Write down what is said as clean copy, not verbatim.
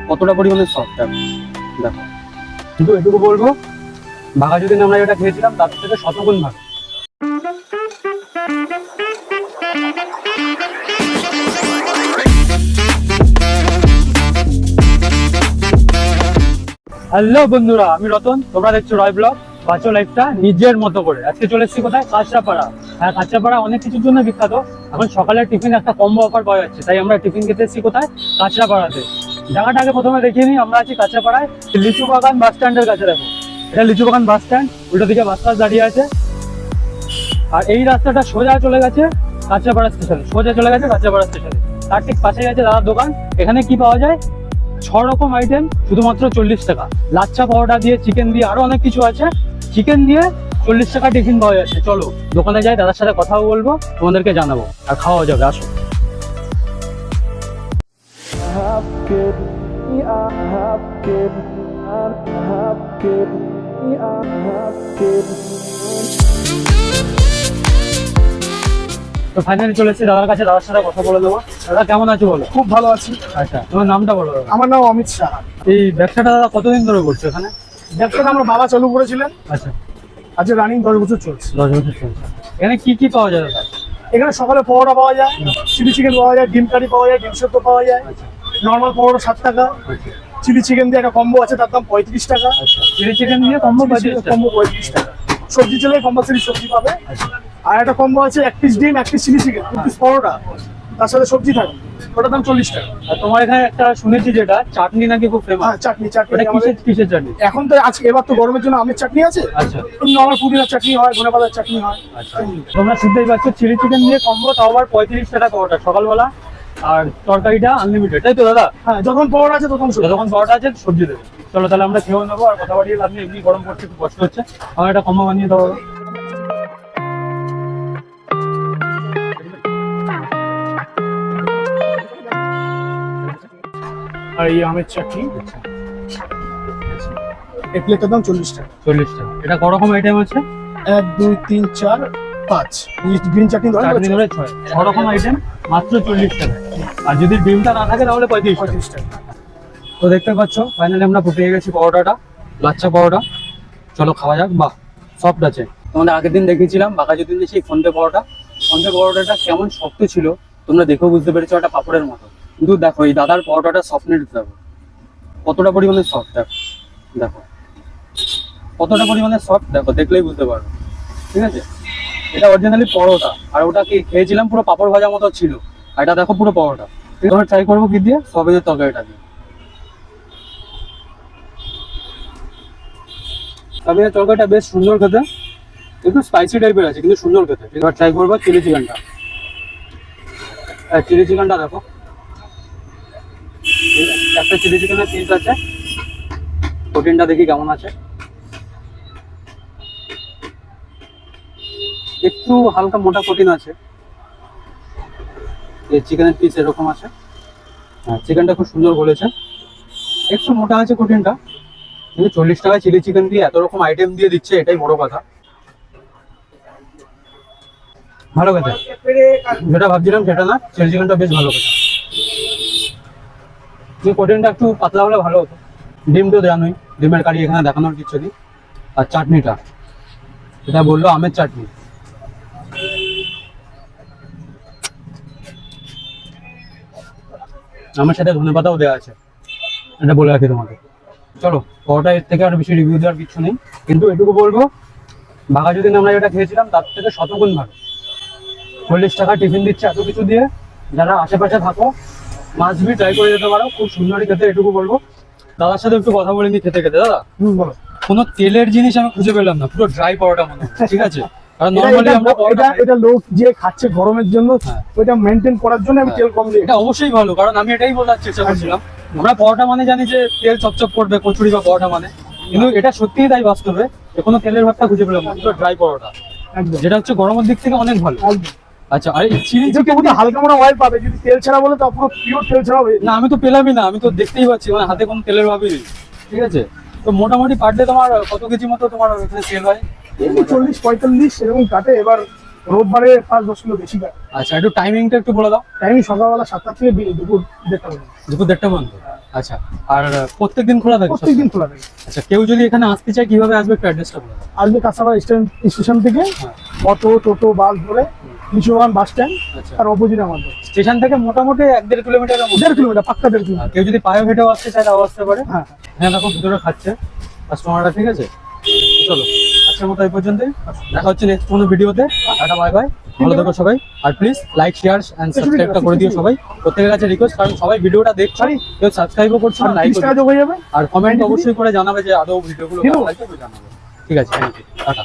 কতটা পরিমাণে সফট দেখো। কিন্তু এটুকু বলবো, বাঘাযতীনে আমরা যেটা খেয়েছিলাম তার থেকে শতগুণ ভালো। হ্যালো বন্ধুরা, আমি রতন, তোমরা দেখছো রয় ব্লগ। বাঁচো লাইফটা নিজের মতো করে। আজকে চলে এসেছি কোথায়? কাঁচরাপাড়া। হ্যাঁ, কাঁচরাপাড়া অনেক কিছুর জন্য বিখ্যাত। এখন সকালের টিফিন একটা কম্বো অফার পাওয়া যাচ্ছে, তাই আমরা টিফিন খেতে এসেছি কোথায়? কাঁচরাপাড়াতে। জায়গাটা আগে প্রথমে দেখিয়ে নিই। আমরা আছি কাঁচরাপাড়ায় লিচু বাগান বাস স্ট্যান্ডের কাছে। দেখো, এটা লিচু বাগান বাস স্ট্যান্ড, উল্টো দিকে বাস দাঁড়িয়ে আছে। আর এই রাস্তাটা সোজা চলে গেছে কাঁচরাপাড়া স্টেশনে, সোজা চলে গেছে কাঁচরাপাড়া স্টেশনে। তার ঠিক পাশেই আছে দাদার দোকান। এখানে কি পাওয়া যায়? 6 রকম আইটেম, শুধুমাত্র 40 টাকা। লাচ্ছা পাউডার দিয়ে, চিকেন দিয়ে, আরো অনেক কিছু আছে। চিকেন দিয়ে 40 টাকা টিফিন পাওয়া যাচ্ছে। চলো দোকানে যাই, দাদার সাথে কথাও বলবো, তোমাদেরকে জানাবো, আর খাওয়া যাবে। আসো। তো ফাইনালি চলে এসেছি দাদার কাছে, দাদার সাথে কথা বলে দেবো। দাদা কেমন আছো বলো? খুব ভালো আছি। আচ্ছা, তোমার নামটা বলো। আমার নাম অমিত সাহা। এই ব্যবসাটা দাদা কতদিন ধরে করছো এখানে? ব্যবসাটা আমার বাবা চালু করেছিলেন, আচ্ছা, আজ রানিং 10 বছর চলছে। 10 বছর চলছে। এখানে কি কি পাওয়া যায় দাদা? এখানে সকালে পরোটা পাওয়া যায়, চিলি চিকেন পাওয়া যায়, ডিম কারি পাওয়া যায়, ডিম সেদ্ধ পাওয়া যায়। আচ্ছা নর্মাল পরোটা 7 টাকা, আচ্ছা চিলি চিকেন দিয়ে একটা কম্বো আছে, তার দাম 35 টাকা। আচ্ছা, চিলি চিকেন দিয়ে কম্বো 35 টাকা। কম্বো 35 টাকা। সবজি চলে কম্পালসারি সবজি পাবে। আচ্ছা আর একটা কম্বো আছে, 1 পিস ডিম, 1 পিস চিলি চিকেন, 2 পিস পরোটা, তার সাথে সবজি থাকে, ওটার দাম 40 টাকা। আর তোমার এখানে একটা শুনেছি যেটা চাটনি নাকি খুব ফেমাস। হ্যাঁ, চাটনি চাটনি ওটা আমাদের কিসের চাটনি? এখন তো আজকে এবার তো গরমের জন্য আমের চাটনি আছে। আচ্ছা নর্মাল পুদিনার চাটনি হয়, ধনেপাতার চাটনি হয়। আচ্ছা, তোমরা শুনতেই পাচ্ছ, চিলি চিকেন দিয়ে কম্বো, তাও আবার 35 টাকা পরোটা সকালবেলা। আর তরকারিটা আনলিমিটেড, তাই তো দাদা? হ্যাঁ, যখন পরোটা আছে তখন সবজি। যখন পরোটা আছে সবজি দেবে। চলো তাহলে আমরা খেয়েও নেবো, আর কথা বাড়িয়ে লাভ নেই, এমনি গরম করছে, একটু কষ্ট হচ্ছে। আমার একটা কম্বো বানিয়ে দেবো। আর এই আমের চাটনি, এক প্লেটের দাম 40 টাকা। 40 টাকা। এটা ক রকম আইটেম আছে? 1 2 3 4 5 গ্রিন চাটনি ধরে চাটনি ধরে 6 রকম আইটেম, মাত্র 40 টাকা। আর যদি ডিমটা না থাকে তাহলে 35 টাকা। তো দেখতে পাচ্ছ ফাইনালি আমরা পেয়ে গেছি পরোটাটা, লাচ্ছা পরোটা। চলো খাওয়া যাক। বাহ, সফট আছে। তোমাদের আগের দিন দেখিয়েছিলাম বাঘাযতীন সেই ফোনপে পরোটা। ফোনপে পরোটাটা কেমন শক্ত ছিল তোমরা দেখেও বুঝতে পেরেছো, একটা পাপড়ের মতো। কিন্তু দেখো এই দাদার পরোটাটা সফটনেস দেখো, কতটা পরিমাণে সফট। দেখো কতটা পরিমাণে সফট, দেখো দেখলেই বুঝতে পারো। ঠিক আছে, এটা অরিজিনালি পরোটা, আর ওটা কি খেয়েছিলাম পুরো পাপড় ভাজা মতো ছিল। আর এটা দেখো পুরো পরোটা। তোমরা ট্রাই করবো কি দিয়ে? সবেজের তরকারিটা দিয়ে। সবেজের তরকারিটা বেশ সুন্দর খেতে, একটু স্পাইসি টাইপের আছে কিন্তু সুন্দর খেতে। এবার ট্রাই করবো চিলি চিকেনটা। চিলি চিকেনটা দেখো, একটা চিলি চিকেনের পিস আছে। প্রোটিনটা দেখি কেমন আছে। একটু হালকা মোটা প্রোটিন আছে। এই চিকেনের পিস এরকম আছে। হ্যাঁ, চিকেনটা খুব সুন্দর বলেছে। একটু মোটা আছে প্রোটিনটা, কিন্তু 40 টাকায় চিলি চিকেন দিয়ে এত রকম আইটেম দিয়ে দিচ্ছে, এটাই বড় কথা। ভালো খেতে, যেটা ভাবছিলাম সেটা না, চিলি চিকেনটা বেশ ভালো খেতে। যে প্রোটিনটা একটু পাতলা হলে ভালো হতো। ডিম তো জানোই, ডিমের কারি এখানে দেখানোর কিছু নেই। আর চাটনিটা, এটা বললো আমের চাটনি। আমার সাথে ধনেপাতাও দেওয়া আছে, এটা বলে রাখি তোমাকে। চলো পরোটা, এর থেকে আর বেশি রিভিউ দেওয়ার কিছু নেই। কিন্তু এটুকু বলবো, বাঘাযতীনে আমরা যেটা খেয়েছিলাম তার থেকে শতগুণ ভালো। 40 টাকা টিফিন দিচ্ছে এত কিছু দিয়ে। যারা আশেপাশে থাকো মাছ বি ট্রাই করে যেতে পারো, খুব সুন্দরই খেতে। এটুকু বলবো। দাদার সাথে একটু কথা বলে নি খেতে খেতে। দাদা, বলো। কোনো তেলের জিনিস আমি খুঁজে পেলাম না, পুরো ড্রাই পরোটা মনে হচ্ছে। ঠিক আছে, কারণ নরমালি আমরা এটা লোক যে খাচ্ছে গরমের জন্য, হ্যাঁ, ওইটা মেইনটেইন করার জন্য আমি তেল কম দিই। এটা অবশ্যই ভালো, কারণ আমি এটাই বলার চেষ্টা করছিলাম। আমরা পরোটা মানে জানি যে তেল চপচপ করবে, কচুরি বা পরোটা মানে, কিন্তু এটা সত্যিই তাই বাস্তবে। কোনো তেলের ভাতটা খুঁজে পেলাম না, পুরো ড্রাই পরোটা, একদম যেটা হচ্ছে গরমের দিক থেকে অনেক ভালো। একদম। আচ্ছা, আর চিলি এটা চিকেন তো হালকা মোটা অয়েল পাবে, যদি তেল ছাড়া বলে তো পুরো পিওর তেল ছাড়া হবে না, আমি তো পেলামই না, আমি তো দেখতেই পাচ্ছি মানে হাতে কোনো তেলের ভাবই নেই। ঠিক আছে, তো মোটামুটি পার ডে তোমার কত কেজি মতো তোমার এখানে সেল হয়? 40 45 এরকম কাটে। এবার রোববারে 5-10 কিলো বেশি কাটে। আচ্ছা, একটু টাইমিংটা একটু বলে দাও। টাইম সকালবেলা 7টা থেকে দুপুর 1:30 পর্যন্ত। দুপুর 1:30 পর্যন্ত। আচ্ছা, আর প্রত্যেকদিন খোলা থাকে? প্রত্যেকদিন খোলা থাকে। আচ্ছা, কেউ যদি এখানে আসতে চায় কিভাবে আসবে একটু অ্যাড্রেসটা বলে দাও। আসবে কাঁচাপাড়া স্টেশন থেকে হ্যাঁ। অটো, টোটো, বাস ধরে নিচুবাগান বাস স্ট্যান্ড আচ্ছা, আর অপোজিট আমাদের। স্টেশন থেকে মোটামুটি 1-1.5 কিলোমিটারের মধ্যে। 1.5 কিলোমিটার, পাক্কা 1.5 আর কিলোমিটার। কেউ যদি পায়ে হেঁটেও আসতে চায় তাও আসতে পারে। হ্যাঁ। হ্যাঁ, দেখো ভিতরে খাচ্ছে কাস্টমাররা, ঠিক আছে? চলো, আজকের মতো এই পর্যন্তই। দেখা হচ্ছে নেক্সট কোনো ভিডিওতে। টাটা, বাই বাই, ভালো থেকো সবাই। আর প্লিজ লাইক, শেয়ার এন্ড সাবস্ক্রাইবটা করে দিও সবাই। প্রত্যেকের কাছে রিকোয়েস্ট, কারণ সবাই ভিডিওটা দেখছো, কেউ সাবস্ক্রাইবও করছো না, লাইক 30 টাকা যোগ হয়ে যাবে। আর কমেন্ট অবশ্যই করে জানাবে যে আদৌ ভিডিওগুলো ভালো লাগছে, তো জানাবে। ঠিক আছে, থ্যাংক ইউ, টাটা।